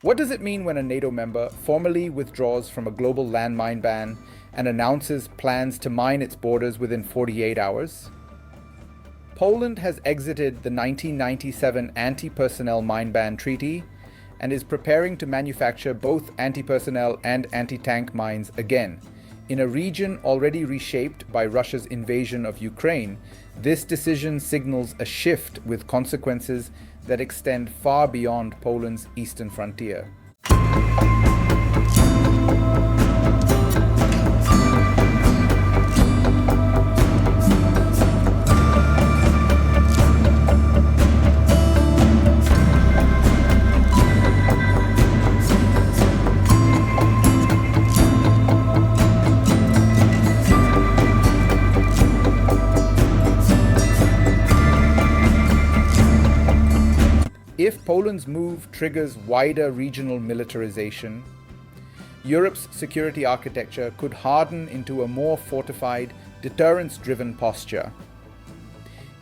What does it mean when a NATO member formally withdraws from a global landmine ban and announces plans to mine its borders within 48 hours? Poland has exited the 1997 anti-personnel mine ban treaty and is preparing to manufacture both anti-personnel and anti-tank mines again. In a region already reshaped by Russia's invasion of Ukraine, this decision signals a shift with consequences that extend far beyond Poland's eastern frontier. If Poland's move triggers wider regional militarization, Europe's security architecture could harden into a more fortified, deterrence-driven posture.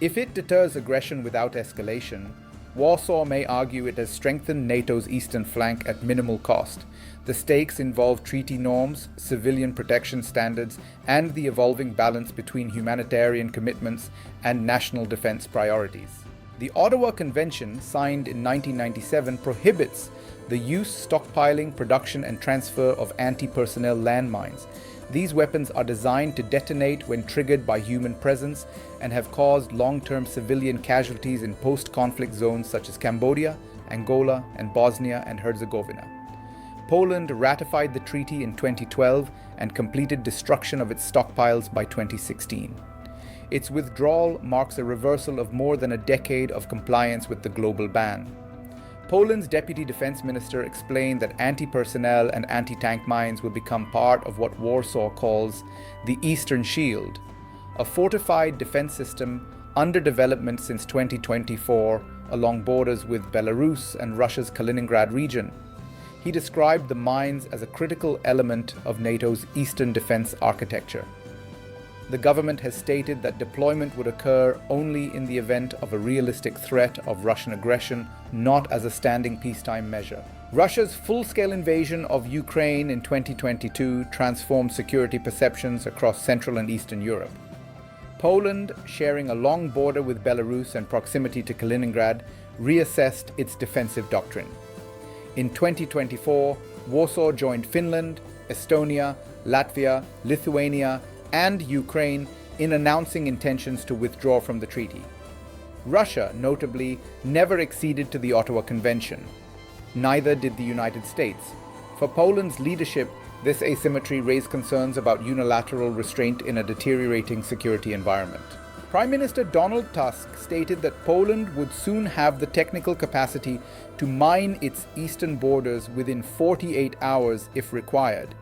If it deters aggression without escalation, Warsaw may argue it has strengthened NATO's eastern flank at minimal cost. The stakes involve treaty norms, civilian protection standards, and the evolving balance between humanitarian commitments and national defense priorities. The Ottawa Convention, signed in 1997, prohibits the use, stockpiling, production, and transfer of anti-personnel landmines. These weapons are designed to detonate when triggered by human presence and have caused long-term civilian casualties in post-conflict zones such as Cambodia, Angola, and Bosnia and Herzegovina. Poland ratified the treaty in 2012 and completed destruction of its stockpiles by 2016. Its withdrawal marks a reversal of more than a decade of compliance with the global ban. Poland's deputy defense minister explained that anti-personnel and anti-tank mines will become part of what Warsaw calls the Eastern Shield, a fortified defense system under development since 2024 along borders with Belarus and Russia's Kaliningrad region. He described the mines as a critical element of NATO's Eastern defense architecture. The government has stated that deployment would occur only in the event of a realistic threat of Russian aggression, not as a standing peacetime measure. Russia's full-scale invasion of Ukraine in 2022 transformed security perceptions across Central and Eastern Europe. Poland, sharing a long border with Belarus and proximity to Kaliningrad, reassessed its defensive doctrine. In 2024, Warsaw joined Finland, Estonia, Latvia, Lithuania, and Ukraine in announcing intentions to withdraw from the treaty. Russia, notably, never acceded to the Ottawa Convention. Neither did the United States. For Poland's leadership, this asymmetry raised concerns about unilateral restraint in a deteriorating security environment. Prime Minister Donald Tusk stated that Poland would soon have the technical capacity to mine its eastern borders within 48 hours if required.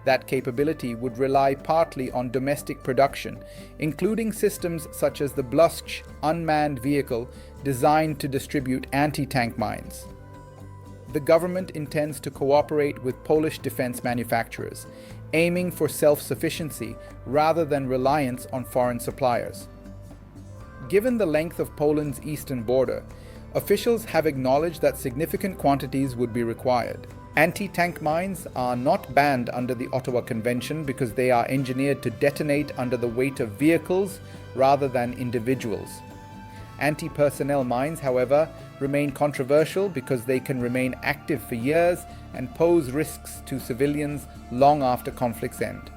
That capability would rely partly on domestic production, including systems such as the Blusk unmanned vehicle designed to distribute anti-tank mines. The government intends to cooperate with Polish defense manufacturers, aiming for self-sufficiency rather than reliance on foreign suppliers. Given the length of Poland's eastern border, officials have acknowledged that significant quantities would be required. Anti-tank mines are not banned under the Ottawa Convention because they are engineered to detonate under the weight of vehicles rather than individuals. Anti-personnel mines, however, remain controversial because they can remain active for years and pose risks to civilians long after conflicts end.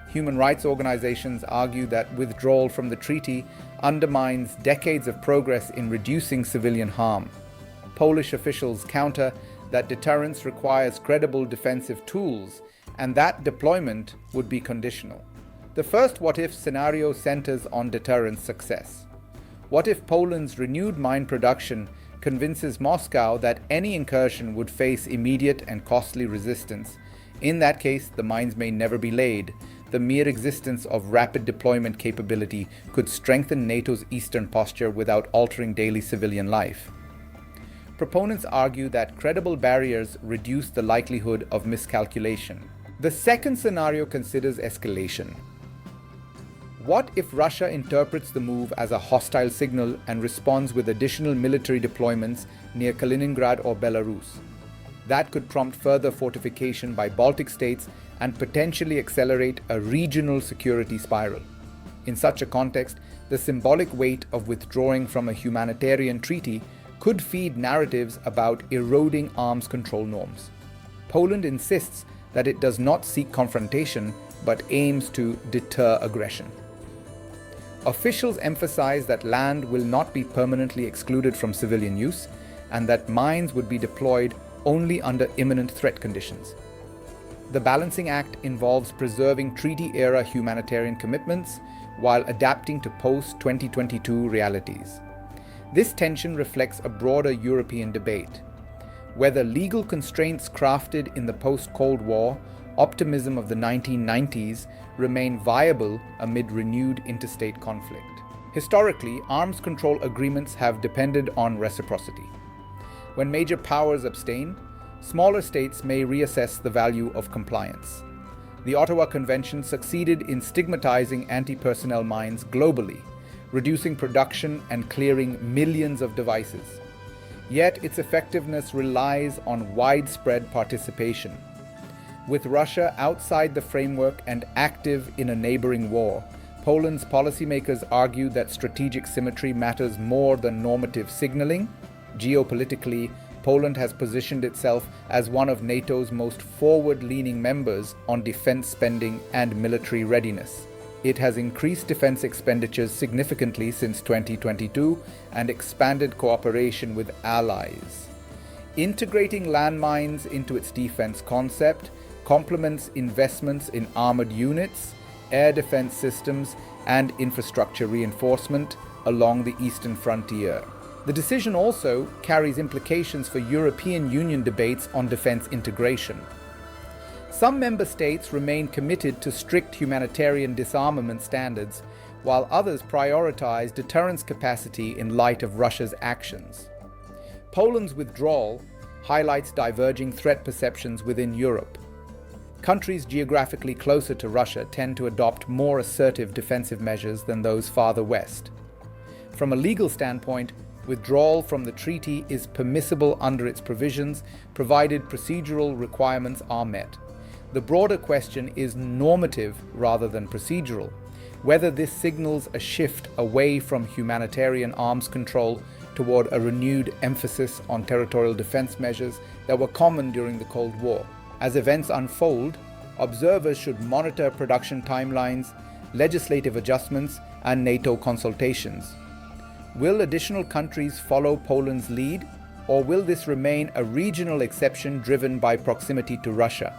Human rights organizations argue that withdrawal from the treaty undermines decades of progress in reducing civilian harm. Polish officials counter that deterrence requires credible defensive tools and that deployment would be conditional. The first what-if scenario centers on deterrence success. What if Poland's renewed mine production convinces Moscow that any incursion would face immediate and costly resistance? In that case, the mines may never be laid. The mere existence of rapid deployment capability could strengthen NATO's eastern posture without altering daily civilian life. Proponents argue that credible barriers reduce the likelihood of miscalculation. The second scenario considers escalation. What if Russia interprets the move as a hostile signal and responds with additional military deployments near Kaliningrad or Belarus? That could prompt further fortification by Baltic states and potentially accelerate a regional security spiral. In such a context, the symbolic weight of withdrawing from a humanitarian treaty could feed narratives about eroding arms control norms. Poland insists that it does not seek confrontation but aims to deter aggression. Officials emphasize that land will not be permanently excluded from civilian use and that mines would be deployed only under imminent threat conditions. The balancing act involves preserving treaty-era humanitarian commitments while adapting to post-2022 realities. This tension reflects a broader European debate. Whether legal constraints crafted in the post-Cold War optimism of the 1990s remain viable amid renewed interstate conflict. Historically, arms control agreements have depended on reciprocity. When major powers abstain, smaller states may reassess the value of compliance. The Ottawa Convention succeeded in stigmatizing antipersonnel mines globally, reducing production and clearing millions of devices. Yet its effectiveness relies on widespread participation. With Russia outside the framework and active in a neighboring war, Poland's policymakers argue that strategic symmetry matters more than normative signaling. Geopolitically, Poland has positioned itself as one of NATO's most forward-leaning members on defense spending and military readiness. It has increased defense expenditures significantly since 2022 and expanded cooperation with allies. Integrating landmines into its defense concept complements investments in armored units, air defense systems, and infrastructure reinforcement along the eastern frontier. The decision also carries implications for European Union debates on defense integration. Some member states remain committed to strict humanitarian disarmament standards, while others prioritize deterrence capacity in light of Russia's actions. Poland's withdrawal highlights diverging threat perceptions within Europe. Countries geographically closer to Russia tend to adopt more assertive defensive measures than those farther west. From a legal standpoint, withdrawal from the treaty is permissible under its provisions, provided procedural requirements are met. The broader question is normative rather than procedural, whether this signals a shift away from humanitarian arms control toward a renewed emphasis on territorial defense measures that were common during the Cold War. As events unfold, observers should monitor production timelines, legislative adjustments, and NATO consultations. Will additional countries follow Poland's lead, or will this remain a regional exception driven by proximity to Russia?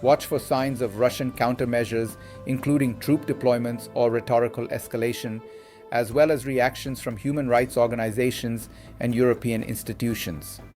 Watch for signs of Russian countermeasures, including troop deployments or rhetorical escalation, as well as reactions from human rights organizations and European institutions.